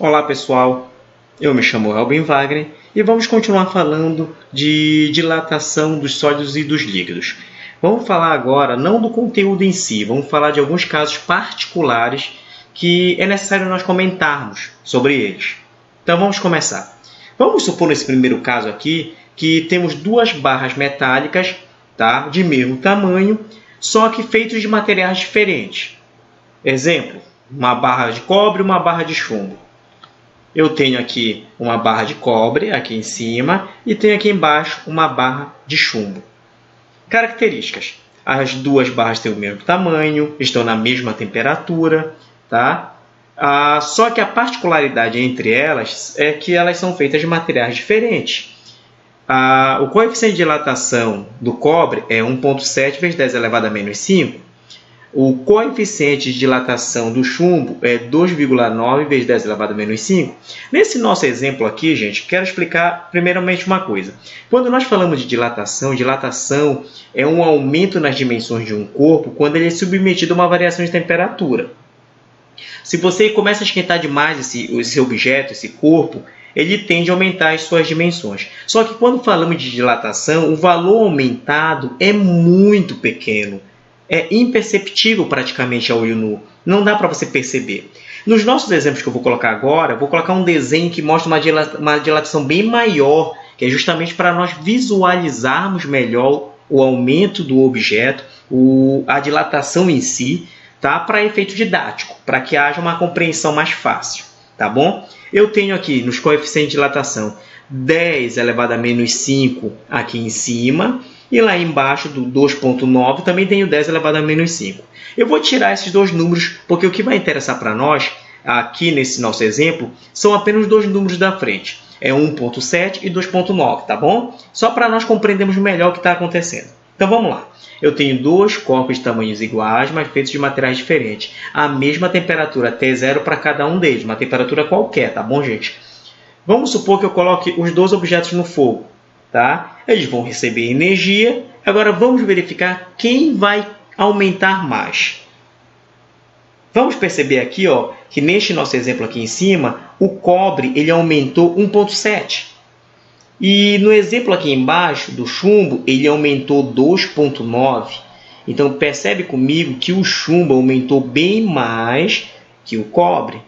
Olá pessoal, eu me chamo Elben Wagner e vamos continuar falando de dilatação dos sólidos e dos líquidos. Vamos falar agora não do conteúdo em si, vamos falar de alguns casos particulares que é necessário nós comentarmos sobre eles. Então vamos começar. Vamos supor nesse primeiro caso aqui que temos duas barras metálicas, tá, de mesmo tamanho, só que feitos de materiais diferentes. Exemplo, uma barra de cobre e uma barra de chumbo. Eu tenho aqui uma barra de cobre aqui em cima e tenho aqui embaixo uma barra de chumbo. Características. As duas barras têm o mesmo tamanho, estão na mesma temperatura, tá? Só que a particularidade entre elas é que elas são feitas de materiais diferentes. O coeficiente de dilatação do cobre é 1,7 vezes 10 elevado a menos 5. O coeficiente de dilatação do chumbo é 2,9 vezes 10 elevado a menos 5. Nesse nosso exemplo aqui, gente, quero explicar primeiramente uma coisa. Quando nós falamos de dilatação é um aumento nas dimensões de um corpo quando ele é submetido a uma variação de temperatura. Se você começa a esquentar demais esse objeto, esse corpo, ele tende a aumentar as suas dimensões. Só que quando falamos de dilatação, o valor aumentado é muito pequeno. É imperceptível praticamente a olho nu. Não dá para você perceber. Nos nossos exemplos que eu vou colocar agora, vou colocar um desenho que mostra uma dilatação bem maior, que é justamente para nós visualizarmos melhor o aumento do objeto, a dilatação em si, tá? Para efeito didático, para que haja uma compreensão mais fácil. Tá bom? Eu tenho aqui nos coeficientes de dilatação 10 elevado a menos 5 aqui em cima. E lá embaixo do 2,9 também tenho 10 elevado a menos 5. Eu vou tirar esses dois números, porque o que vai interessar para nós, aqui nesse nosso exemplo, são apenas dois números da frente. É 1,7 e 2,9, tá bom? Só para nós compreendermos melhor o que está acontecendo. Então vamos lá. Eu tenho dois corpos de tamanhos iguais, mas feitos de materiais diferentes. A mesma temperatura T0 para cada um deles, uma temperatura qualquer, tá bom, gente? Vamos supor que eu coloque os dois objetos no fogo. Tá? Eles vão receber energia. Agora vamos verificar quem vai aumentar mais. Vamos perceber aqui, ó, que neste nosso exemplo aqui em cima, o cobre ele aumentou 1,7. E no exemplo aqui embaixo do chumbo, ele aumentou 2,9. Então percebe comigo que o chumbo aumentou bem mais que o cobre.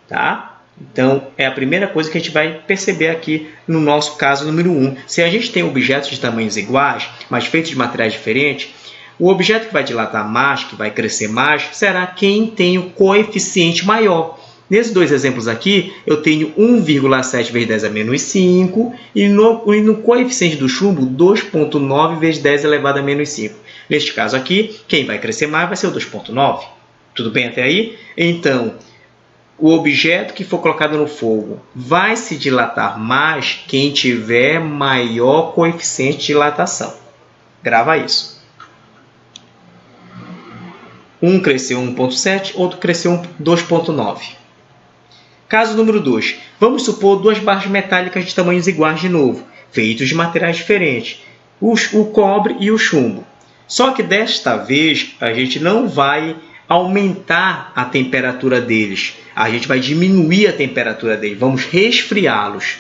Tá? Então, é a primeira coisa que a gente vai perceber aqui no nosso caso número 1. Se a gente tem objetos de tamanhos iguais, mas feitos de materiais diferentes, o objeto que vai dilatar mais, que vai crescer mais, será quem tem o coeficiente maior. Nesses dois exemplos aqui, eu tenho 1,7 vezes 10 a menos 5 e no coeficiente do chumbo, 2,9 vezes 10 elevado a menos 5. Neste caso aqui, quem vai crescer mais vai ser o 2,9. Tudo bem até aí? Então, o objeto que for colocado no fogo vai se dilatar mais quem tiver maior coeficiente de dilatação. Grava isso. Um cresceu 1,7, outro cresceu 2,9. Caso número 2. Vamos supor duas barras metálicas de tamanhos iguais de novo, feitos de materiais diferentes, o cobre e o chumbo. Só que desta vez a gente não vai aumentar a temperatura deles. A gente vai diminuir a temperatura deles, vamos resfriá-los.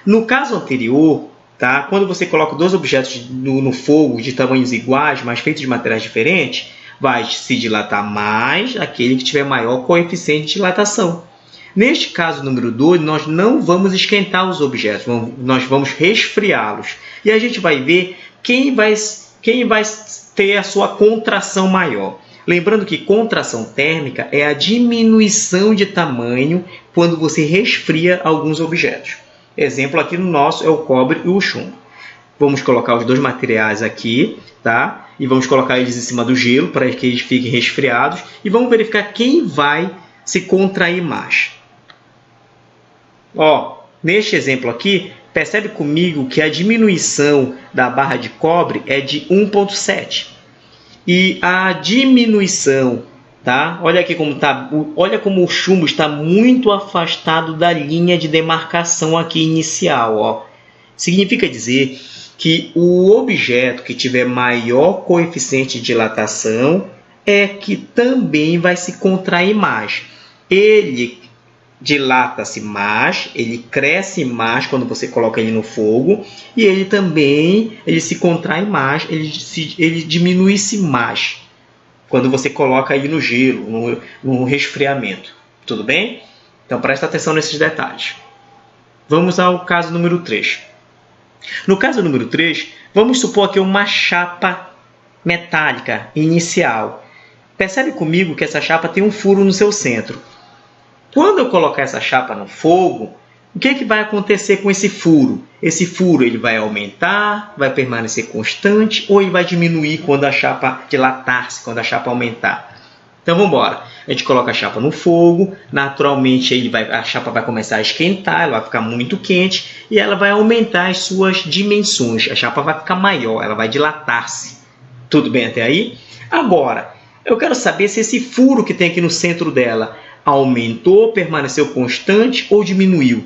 No caso anterior, tá? Quando você coloca dois objetos no fogo de tamanhos iguais, mas feitos de materiais diferentes, vai se dilatar mais aquele que tiver maior coeficiente de dilatação. Neste caso número 2, nós não vamos esquentar os objetos, nós vamos resfriá-los. E a gente vai ver quem vai ter a sua contração maior. Lembrando que contração térmica é a diminuição de tamanho quando você resfria alguns objetos. Exemplo aqui no nosso é o cobre e o chumbo. Vamos colocar os dois materiais aqui, tá? E vamos colocar eles em cima do gelo para que eles fiquem resfriados. E vamos verificar quem vai se contrair mais. Ó, neste exemplo aqui, percebe comigo que a diminuição da barra de cobre é de 1,7. E a diminuição, tá? Olha aqui como tá, olha como o chumbo está muito afastado da linha de demarcação aqui inicial, ó. Significa dizer que o objeto que tiver maior coeficiente de dilatação é que também vai se contrair mais. Ele dilata-se mais, ele cresce mais quando você coloca ele no fogo, e ele também se contrai mais, ele diminui-se mais quando você coloca ele no gelo, no resfriamento. Tudo bem? Então presta atenção nesses detalhes. Vamos ao caso número 3. No caso número 3, vamos supor aqui uma chapa metálica inicial. Percebe comigo que essa chapa tem um furo no seu centro. Quando eu colocar essa chapa no fogo, o que vai acontecer com esse furo? Esse furo ele vai aumentar, vai permanecer constante ou ele vai diminuir quando a chapa dilatar-se, quando a chapa aumentar? Então vamos embora. A gente coloca a chapa no fogo, naturalmente a chapa vai começar a esquentar, ela vai ficar muito quente e ela vai aumentar as suas dimensões. A chapa vai ficar maior, ela vai dilatar-se. Tudo bem até aí? Agora, eu quero saber se esse furo que tem aqui no centro dela aumentou, permaneceu constante ou diminuiu.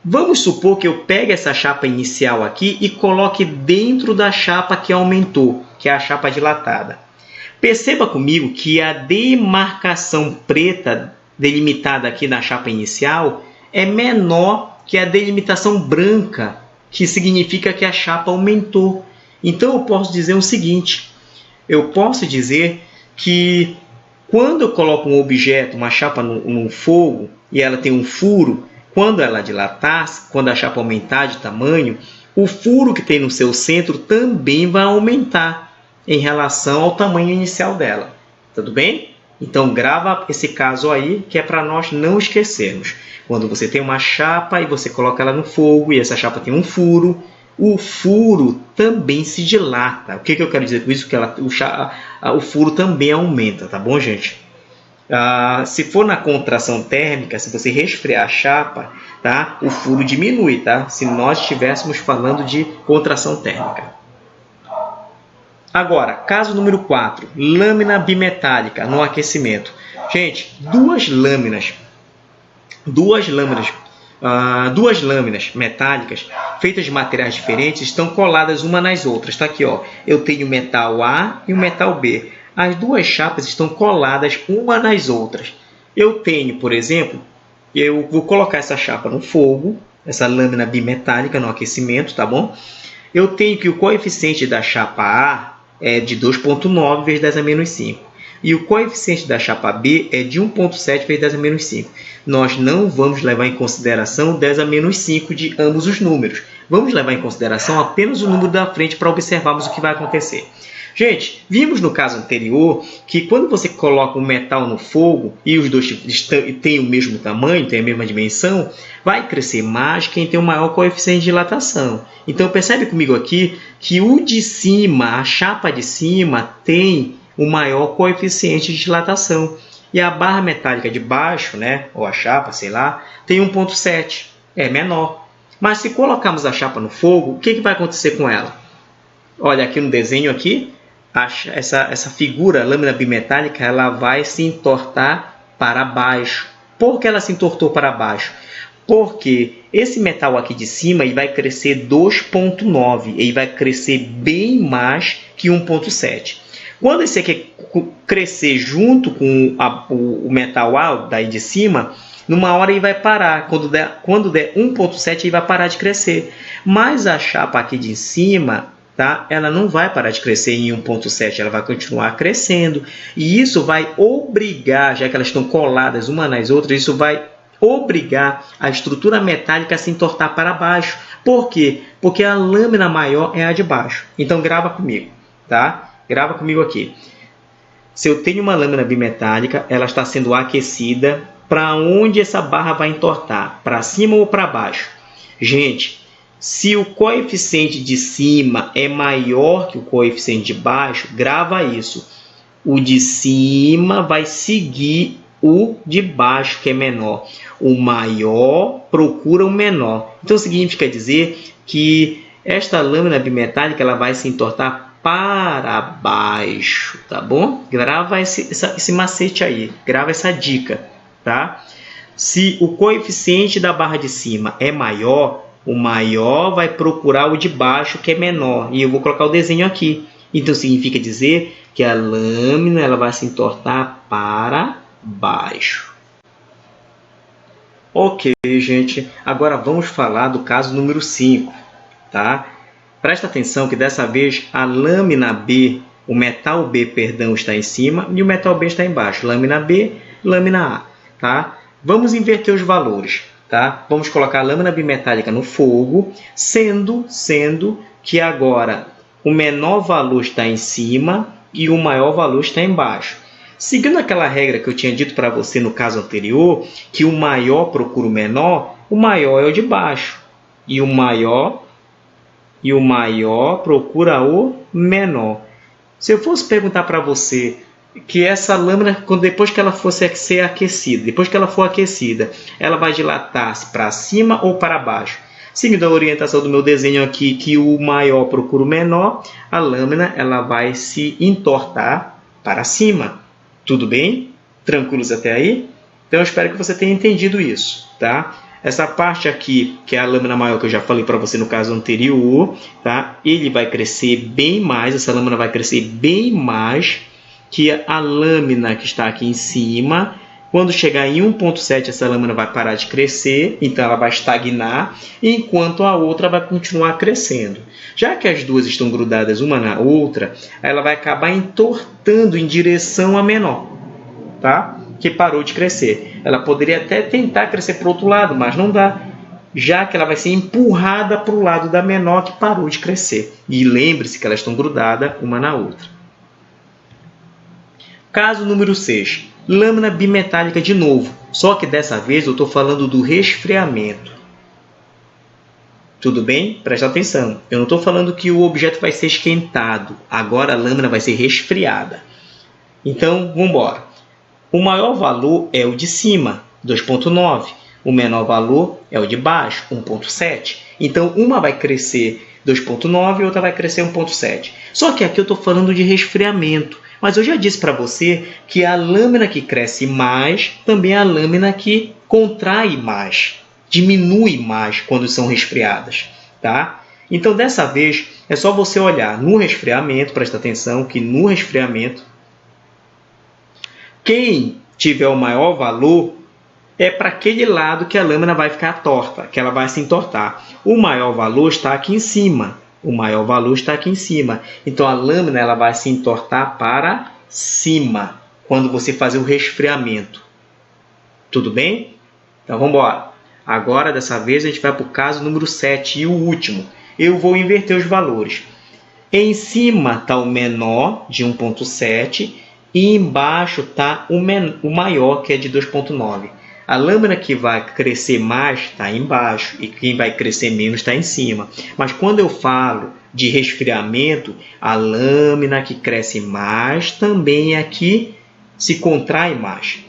Vamos supor que eu pegue essa chapa inicial aqui e coloque dentro da chapa que aumentou, que é a chapa dilatada. Perceba comigo que a demarcação preta delimitada aqui na chapa inicial é menor que a delimitação branca, que significa que a chapa aumentou. Então eu posso dizer o seguinte, eu posso dizer que quando eu coloco um objeto, uma chapa no fogo, e ela tem um furo, quando ela dilatar, quando a chapa aumentar de tamanho, o furo que tem no seu centro também vai aumentar em relação ao tamanho inicial dela. Tudo bem? Então, grava esse caso aí, que é para nós não esquecermos. Quando você tem uma chapa e você coloca ela no fogo, e essa chapa tem um furo, o furo também se dilata. O que eu quero dizer com isso? Que o furo também aumenta, tá bom, gente? Se for na contração térmica, se você resfriar a chapa, tá? O furo diminui, tá? Se nós estivéssemos falando de contração térmica. Agora, caso número 4, lâmina bimetálica no aquecimento. Gente, duas lâminas metálicas feitas de materiais diferentes estão coladas uma nas outras. Está aqui, ó. Eu tenho o metal A e o metal B. As duas chapas estão coladas uma nas outras. Eu tenho, por exemplo, eu vou colocar essa chapa no fogo, essa lâmina bimetálica no aquecimento, tá bom? Eu tenho que o coeficiente da chapa A é de 2,9 vezes 10 a menos 5. E o coeficiente da chapa B é de 1,7 vezes 10 a menos 5. Nós não vamos levar em consideração 10 a menos 5 de ambos os números. Vamos levar em consideração apenas o número da frente para observarmos o que vai acontecer. Gente, vimos no caso anterior que quando você coloca um metal no fogo e os dois têm o mesmo tamanho, têm a mesma dimensão, vai crescer mais quem tem o maior coeficiente de dilatação. Então percebe comigo aqui que o de cima, a chapa de cima, tem o maior coeficiente de dilatação. E a barra metálica de baixo, né, ou a chapa, sei lá, tem 1,7, é menor. Mas se colocarmos a chapa no fogo, o que vai acontecer com ela? Olha aqui no desenho aqui, essa figura, lâmina bimetálica, ela vai se entortar para baixo. Por que ela se entortou para baixo? Porque esse metal aqui de cima ele vai crescer 2,9, ele vai crescer bem mais que 1,7. Quando esse aqui crescer junto com o metal A daí de cima, numa hora ele vai parar. Quando der 1,7 ele vai parar de crescer. Mas a chapa aqui de cima, tá? Ela não vai parar de crescer em 1,7, ela vai continuar crescendo. E isso vai obrigar, já que elas estão coladas uma nas outras, isso vai obrigar a estrutura metálica a se entortar para baixo. Por quê? Porque a lâmina maior é a de baixo. Então grava comigo, tá? Grava comigo aqui. Se eu tenho uma lâmina bimetálica, ela está sendo aquecida, para onde essa barra vai entortar? Para cima ou para baixo? Gente, se o coeficiente de cima é maior que o coeficiente de baixo, grava isso. O de cima vai seguir o de baixo, que é menor. O maior procura o menor. Então significa dizer que esta lâmina bimetálica ela vai se entortar para baixo, tá bom? Grava esse macete aí, grava essa dica, tá? Se o coeficiente da barra de cima é maior, o maior vai procurar o de baixo, que é menor. E eu vou colocar o desenho aqui. Então significa dizer que a lâmina ela vai se entortar para baixo. Ok, gente. Agora vamos falar do caso número 5, tá? Presta atenção que dessa vez a lâmina B, o metal B, perdão, está em cima e o metal B está embaixo. Lâmina B, lâmina A, tá? Vamos inverter os valores, tá? Vamos colocar a lâmina bimetálica no fogo, sendo que agora o menor valor está em cima e o maior valor está embaixo. Seguindo aquela regra que eu tinha dito para você no caso anterior, que o maior procura o menor é o de baixo. E o maior procura o menor. Se eu fosse perguntar para você que essa lâmina, depois que ela fosse ser aquecida, depois que ela for aquecida, ela vai dilatar-se para cima ou para baixo? Seguindo a orientação do meu desenho aqui, que o maior procura o menor, a lâmina ela vai se entortar para cima. Tudo bem? Tranquilos até aí? Então, eu espero que você tenha entendido isso, tá? Essa parte aqui, que é a lâmina maior que eu já falei para você no caso anterior, tá? Ele vai crescer bem mais, essa lâmina vai crescer bem mais que a lâmina que está aqui em cima. Quando chegar em 1.7, essa lâmina vai parar de crescer, então ela vai estagnar, enquanto a outra vai continuar crescendo. Já que as duas estão grudadas uma na outra, ela vai acabar entortando em direção à menor, tá? Que parou de crescer. Ela poderia até tentar crescer para o outro lado, mas não dá, já que ela vai ser empurrada para o lado da menor que parou de crescer. E lembre-se que elas estão grudadas uma na outra. Caso número 6. Lâmina bimetálica de novo, só que dessa vez eu estou falando do resfriamento. Tudo bem? Presta atenção. Eu não estou falando que o objeto vai ser esquentado. Agora a lâmina vai ser resfriada. Então, vamos embora. O maior valor é o de cima, 2.9. O menor valor é o de baixo, 1.7. Então, uma vai crescer 2.9 e outra vai crescer 1.7. Só que aqui eu estou falando de resfriamento. Mas eu já disse para você que a lâmina que cresce mais também é a lâmina que contrai mais, diminui mais quando são resfriadas, tá? Então, dessa vez, é só você olhar no resfriamento, presta atenção que no resfriamento, quem tiver o maior valor é para aquele lado que a lâmina vai ficar torta, que ela vai se entortar. O maior valor está aqui em cima. O maior valor está aqui em cima. Então, a lâmina ela vai se entortar para cima quando você fazer o resfriamento. Tudo bem? Então, vamos embora. Agora, dessa vez, a gente vai para o caso número 7 e o último. Eu vou inverter os valores. Em cima está o menor, de 1.7, e embaixo está o maior, que é de 2.9. A lâmina que vai crescer mais está embaixo e quem vai crescer menos está em cima. Mas quando eu falo de resfriamento, a lâmina que cresce mais também é que se contrai mais.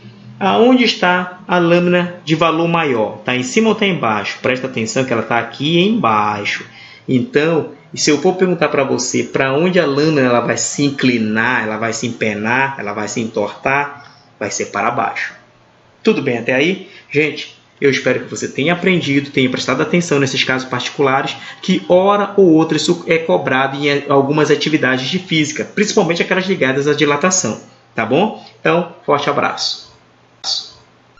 Aonde está a lâmina de valor maior? Está em cima ou está embaixo? Presta atenção que ela está aqui embaixo. Então, se eu for perguntar para você para onde a lâmina ela vai se inclinar, ela vai se empenar, ela vai se entortar, vai ser para baixo. Tudo bem até aí? Gente, eu espero que você tenha aprendido, tenha prestado atenção nesses casos particulares, que hora ou outra isso é cobrado em algumas atividades de física, principalmente aquelas ligadas à dilatação. Tá bom? Então, forte abraço.